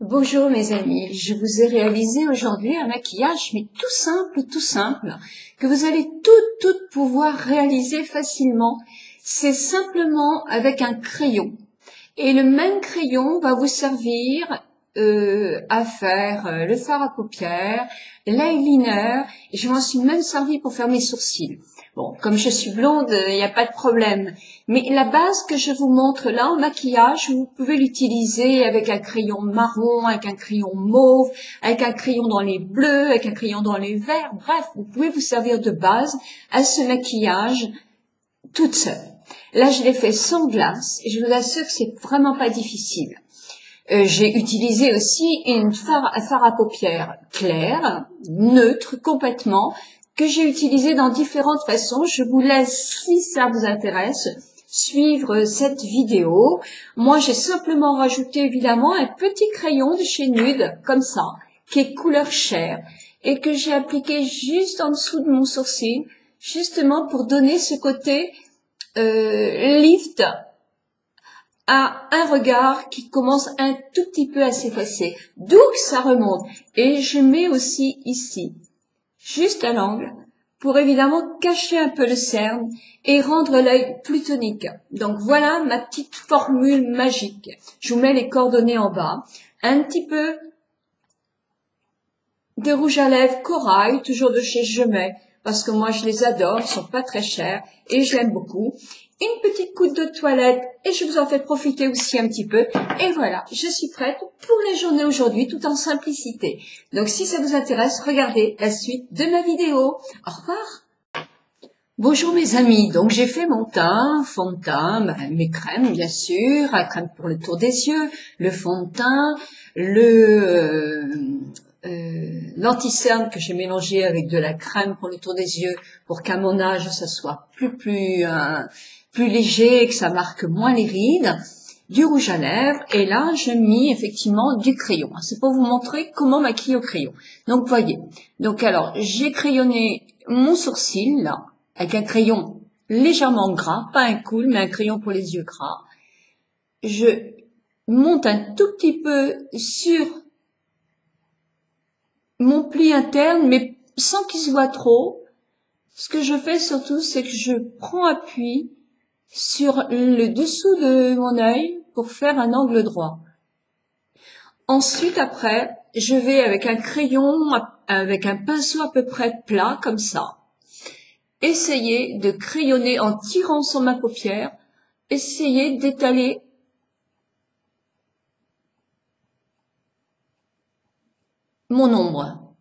Bonjour mes amis, je vous ai réalisé aujourd'hui un maquillage mais tout simple, que vous allez toutes pouvoir réaliser facilement. C'est simplement avec un crayon. Et le même crayon va vous servir à faire le fard à paupières, l'eyeliner, et je m'en suis même servi pour faire mes sourcils. Bon, comme je suis blonde, il n'y a pas de problème. Mais la base que je vous montre là en maquillage, vous pouvez l'utiliser avec un crayon marron, avec un crayon mauve, avec un crayon dans les bleus, avec un crayon dans les verts. Bref, vous pouvez vous servir de base à ce maquillage toute seule. Là, je l'ai fait sans glace et je vous assure que c'est vraiment pas difficile. J'ai utilisé aussi un fard à paupières clair, neutre complètement, que j'ai utilisé dans différentes façons. Je vous laisse, si ça vous intéresse, suivre cette vidéo. Moi, j'ai simplement rajouté évidemment un petit crayon de chez Nude, comme ça, qui est couleur chair, et que j'ai appliqué juste en dessous de mon sourcil, justement pour donner ce côté lift à un regard qui commence un tout petit peu à s'effacer. D'où que ça remonte. Et je mets aussi ici, juste à l'angle, pour évidemment cacher un peu le cerne et rendre l'œil plus tonique. Donc voilà ma petite formule magique. Je vous mets les coordonnées en bas. Un petit peu de rouge à lèvres corail, toujours de chez Gemay, parce que moi je les adore, ils sont pas très chers et je l'aime beaucoup. Une petite goutte de toilette et je vous en fais profiter aussi un petit peu. Et voilà, je suis prête pour la journée aujourd'hui tout en simplicité. Donc si ça vous intéresse, regardez la suite de ma vidéo. Au revoir. Bonjour mes amis, donc j'ai fait mon teint, fond de teint, mes crèmes bien sûr, la crème pour le tour des yeux, le fond de teint, l'anti-cerne que j'ai mélangé avec de la crème pour le tour des yeux pour qu'à mon âge ça soit plus léger et que ça marque moins les rides, du rouge à lèvres et là j'ai mis effectivement du crayon. C'est pour vous montrer comment maquiller au crayon. Donc voyez, donc alors j'ai crayonné mon sourcil là avec un crayon légèrement gras, pas un cool mais un crayon pour les yeux gras. Je monte un tout petit peu sur mon pli interne, mais sans qu'il se voit trop. Ce que je fais surtout, c'est que je prends appui sur le dessous de mon œil pour faire un angle droit. Ensuite, après, je vais avec un crayon, avec un pinceau à peu près plat, comme ça, essayer de crayonner en tirant sur ma paupière, essayer d'étaler mon ombre.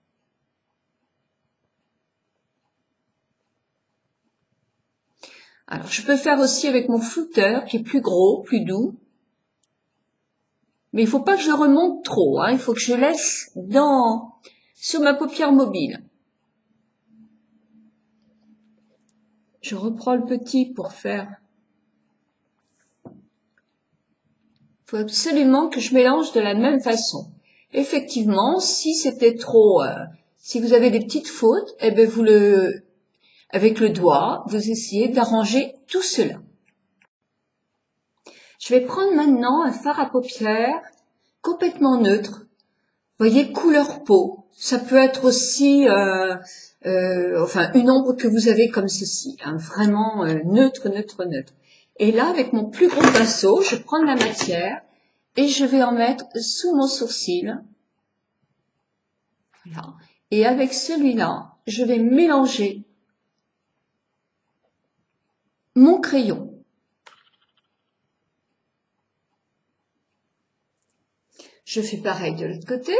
Alors, je peux faire aussi avec mon flouteur, qui est plus gros, plus doux. Mais il faut pas que je remonte trop, hein. Il faut que je laisse sur ma paupière mobile. Je reprends le petit pour faire. Il faut absolument que je mélange de la même façon. Effectivement, si c'était trop, si vous avez des petites fautes, eh ben avec le doigt, vous essayez d'arranger tout cela. Je vais prendre maintenant un fard à paupières complètement neutre. Vous voyez, couleur peau. Ça peut être aussi, une ombre que vous avez comme ceci, hein, vraiment neutre. Et là, avec mon plus gros pinceau, je prends de la matière et je vais en mettre sous mon sourcil. Voilà. Et avec celui-là, je vais mélanger mon crayon. Je fais pareil de l'autre côté.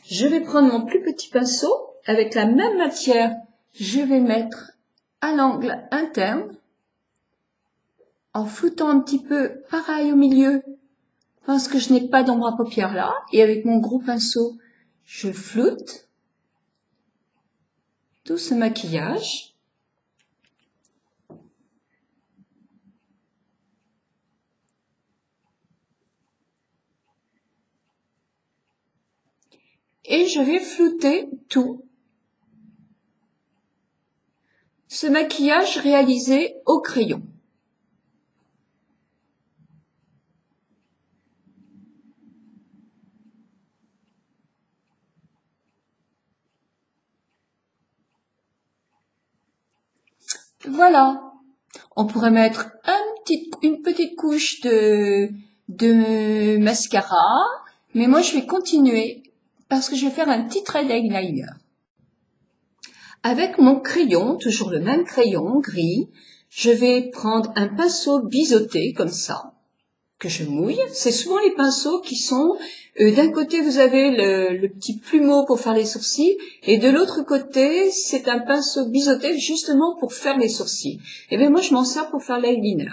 Je vais prendre mon plus petit pinceau. Avec la même matière, je vais mettre à l'angle interne, en floutant un petit peu, pareil au milieu, parce que je n'ai pas d'ombre à paupières là. Et avec mon gros pinceau, je floute tout ce maquillage. Et je vais flouter tout ce maquillage réalisé au crayon. Voilà. On pourrait mettre une petite couche de mascara, mais moi je vais continuer parce que je vais faire un petit trait d'eyeliner. Avec mon crayon, toujours le même crayon gris, je vais prendre un pinceau biseauté comme ça, que je mouille. C'est souvent les pinceaux qui sont, d'un côté vous avez le petit plumeau pour faire les sourcils, et de l'autre côté c'est un pinceau biseauté justement pour faire les sourcils. Et bien moi je m'en sers pour faire l'eyeliner.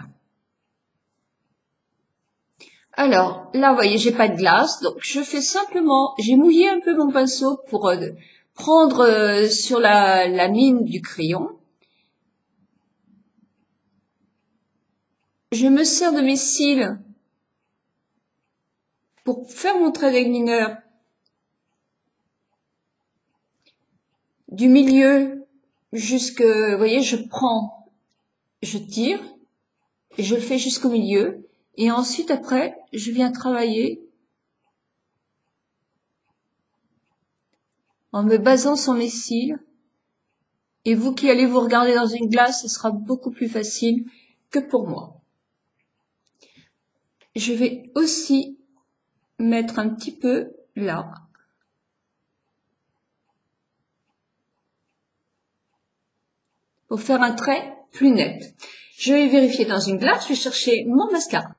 Alors là vous voyez j'ai pas de glace, donc je fais simplement, j'ai mouillé un peu mon pinceau pour prendre sur la mine du crayon. Je me sers de mes cils pour faire mon trait d'eyeliner du milieu jusque, vous voyez, je tire et je le fais jusqu'au milieu. Et ensuite, après, je viens travailler en me basant sur mes cils. Et vous qui allez vous regarder dans une glace, ce sera beaucoup plus facile que pour moi. Je vais aussi mettre un petit peu là. Pour faire un trait plus net. Je vais vérifier dans une glace, je vais chercher mon mascara.